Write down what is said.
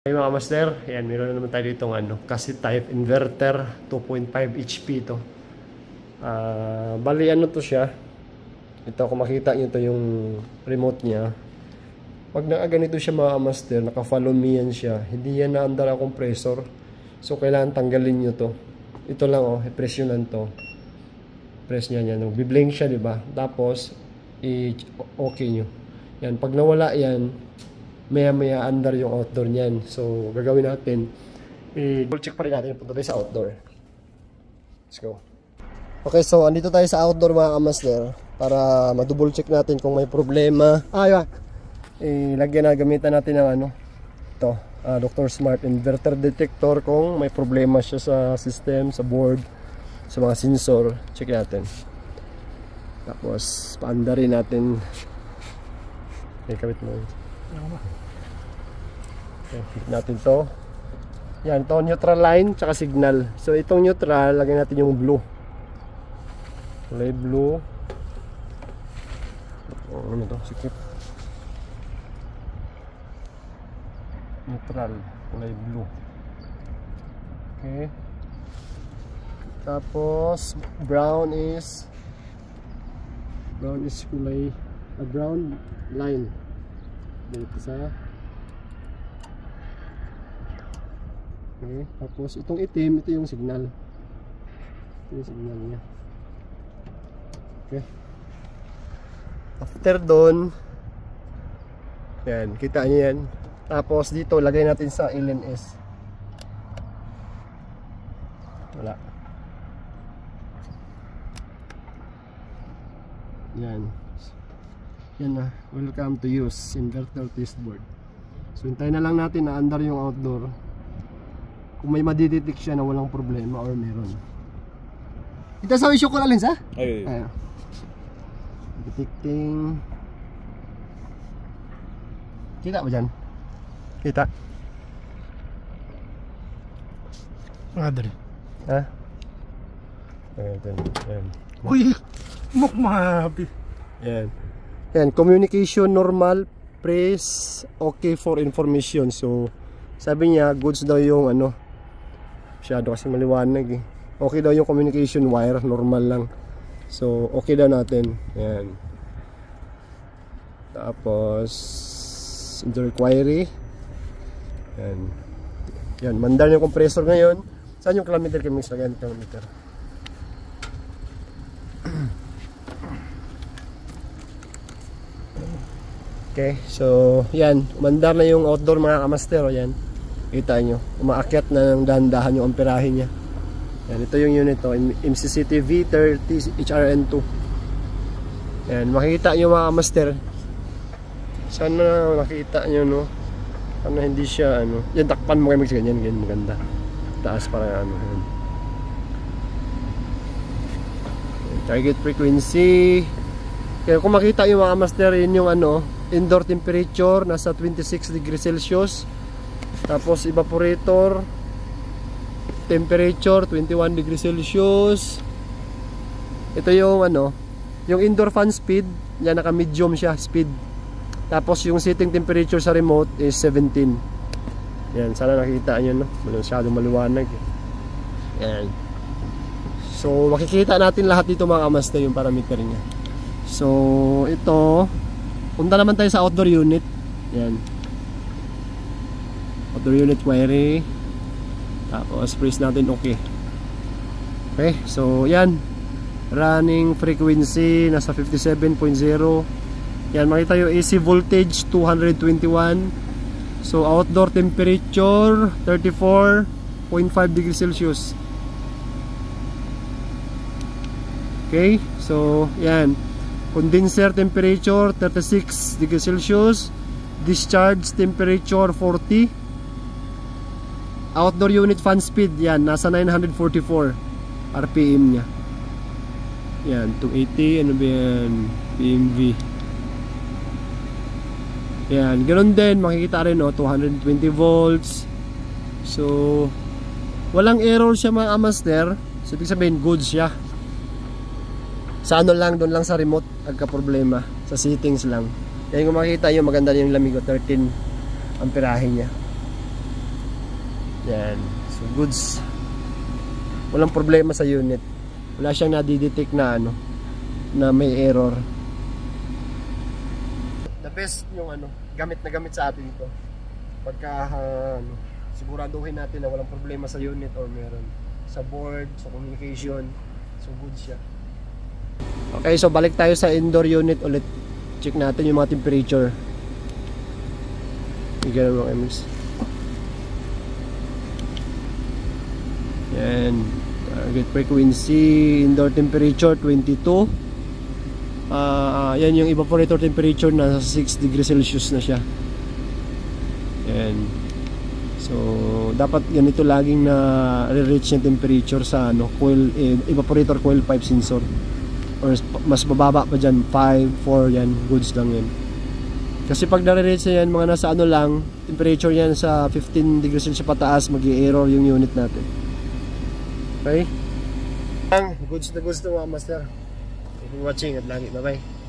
Hey mga master, yan, meron na naman tayo dito ng kasi type inverter, 2.5 HP to. Bali to siya. Ito kung makita nyo to yung remote niya. Pag ganito siya mga master, naka-follow me yan siya. Hindi yan na under ang compressor. So kailangan tanggalin nyo to. Ito lang i-pressionan to. Press niya yan. Biblink siya, diba? Tapos, okay nyo. Yan, pag nawala yan, maya under yung outdoor niyan. So, gagawin natin, double check pa rin natin punta tayo sa outdoor. Let's go. Okay, so andito tayo sa outdoor mga kamaster para ma-double check natin kung may problema. Lagyan na gamitan natin ng ito, Dr. Smart Inverter Detector kung may problema siya sa system, sa board, sa mga sensor. Check natin. Tapos, paanda rin natin. Okay, kabit mo. Okay, click natin to. Yan, to neutral line tsaka signal. So itong neutral, lagyan natin yung blue. Kulay blue. Ano to? Sikip. Neutral, kulay blue. Okay. Tapos brown is kulay brown line. Dito sa okay. Tapos itong itim, ito yung signal. Ito yung signal niya. Okay. After doon, yan, kita niyo yan. Tapos dito, lagay natin sa LNS. Wala. Yan. Yan na. Welcome to use inverter test board. So hintayin na lang natin na under yung outdoor. Kung may madidetect siya na walang problema or meron. Ito sa issue ko na lens ha? Ay. Detecting. Kita ba dyan? Kita? Madre. Ha? Ayan. Uy! Mukmabi. Yan. Yan. Communication normal. Press okay for information. So sabi niya goods daw yung masyado kasi maliwanag okay daw yung communication wire, normal lang. So okay daw natin. Yan. Tapos enter query. Yan, mandar yung compressor ngayon. Saan yung kilometer kami sa kilometer? Okay, so yan, mandar na yung outdoor mga kamaster. Yan, kita nyo, umaakyat na ng dahan-dahan yung amperahe niya. Yan, ito yung unit MCCT V30 HRN2. Yan, makikita nyo mga kamaster. Sana makita nyo, no? Ano, hindi siya yan, takpan mo kayo ganyan, ganyan maganda. Taas para yan. Target frequency. Kaya kung makita nyo mga kamaster, yun yung indoor temperature nasa 26 degrees Celsius. Tapos evaporator temperature 21 degrees Celsius. Ito yung yung indoor fan speed, yan naka medium siya speed. Tapos yung setting temperature sa remote is 17. Yan, sana nakita nyo, no? Masyadong maliwanag. Yan. So makikita natin lahat dito mga kamaster yung parameter niya. So ito, punta naman tayo sa outdoor unit. Yan. Outdoor unit query. Tapos press natin okay. Okay, so yan. Running frequency nasa 57.0. Yan, makita yung AC voltage 221. So outdoor temperature 34.5 degrees Celsius. Okay, so yan. Condenser temperature 36 degrees Celsius. Discharge temperature 40. Outdoor unit fan speed, yan, nasa 944 RPM nya. Yan, 280, ano ba yan? PMV. Yan, ganoon din, makikita rin 220 volts. So walang error siya mga master. So ibig sabihin good siya. Sa lang, doon lang sa remote agka-problema, sa settings lang. Kaya kung makikita nyo, maganda yung lamig, 13 amperahe niya. Yan. So goods. Walang problema sa unit. Wala siyang nadidetect na ano, na may error. The best yung ano, gamit na gamit sa atin ito. Pagka ano, siguraduhin natin na walang problema sa unit or meron sa board, sa communication. So good siya. Okay, so balik tayo sa indoor unit ulit. Check natin yung mga temperature. Bigyan mo ng MS. Yan. Target frequency, indoor temperature 22. Yan yung evaporator temperature na 6 degrees Celsius na siya. Yan. So dapat ganito laging na re-reach yung temperature sa ano, coil, evaporator coil pipe sensor. Or mas mababa pa dyan, 5, 4 yan, goods lang yan. Kasi pag nare-reach na yan, mga nasa ano lang, temperature yan sa 15 degrees Celsius pataas, mag-i-error yung unit natin. Okay? Goods na goods to mga master. Thank you for watching at lagi, bye bye.